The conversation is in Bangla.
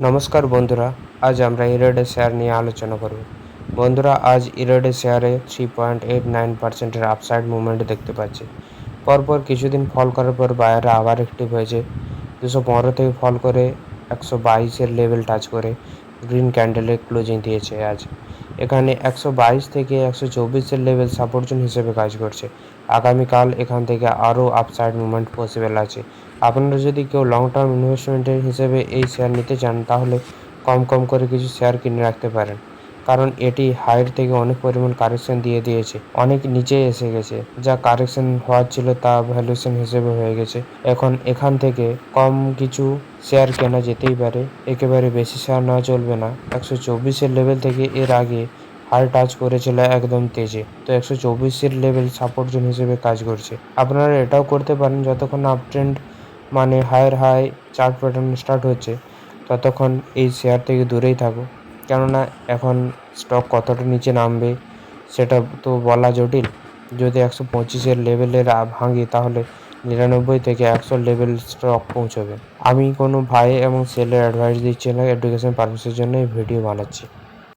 নমস্কার বন্ধুরা, আজ আমরা ইরোডের শেয়ার নিয়ে আলোচনা করব। বন্ধুরা, আজ ইরোডের শেয়ারে 3.89% আপসাইড মুভমেন্ট দেখতে পাচ্ছি। পরপর কিছুদিন ফল করার পর বায়াররা আবার অ্যাক্টিভ হয়েছে। 215 থেকে ফল করে 122 লেভেল টাচ করে গ্রিন ক্যান্ডেলে ক্লোজিং দিয়েছে আজ। এখানে 122 থেকে 124 লেভেল সাপোর্ট জোন হিসেবে কাজ করছে। আগামীকাল এখান থেকে আরও আপসাইড মুভমেন্ট পসিবল আছে। আপনারা যদি কেউ লং টার্ম ইনভেস্টমেন্টের হিসেবে এই শেয়ার নিতে চান, তাহলে কম করে কিছু শেয়ার কিনে রাখতে পারেন, কারণ এটি হাইয়ের থেকে অনেক পরিমাণ কারেকশন দিয়ে দিয়েছে, অনেক নিচে এসে গেছে। যা কারেকশন হওয়ার ছিল তা ভ্যালুয়েশন হিসেবে হয়ে গেছে। এখন এখান থেকে কম কিছু শেয়ার কেনা যেতেই পারে, একেবারে বেশি শেয়ার নেওয়া চলবে না। 124 লেভেল থেকে এর আগে হাই টাচ করেছিল একদম তেজে, তো 124 লেভেল সাপোর্ট জোন হিসেবে কাজ করছে। আপনারা এটাও করতে পারেন, যতক্ষণ আপ ট্রেন্ড মানে higher high chart pattern start হচ্ছে, ততক্ষণ এই শেয়ার থেকে দূরেই থাকো, কেননা এখন স্টক কতটা নিচে নামবে সেটা তো বলা জটিল। যদি 125 লেভেলের ভাঙি, তাহলে 99 থেকে 100 লেভেল স্টক পৌঁছবে। আমি কোনো বাই এবং সেলের অ্যাডভাইস দিচ্ছি না, এডুকেশন পারপাসের জন্য এই ভিডিও বানাচ্ছি।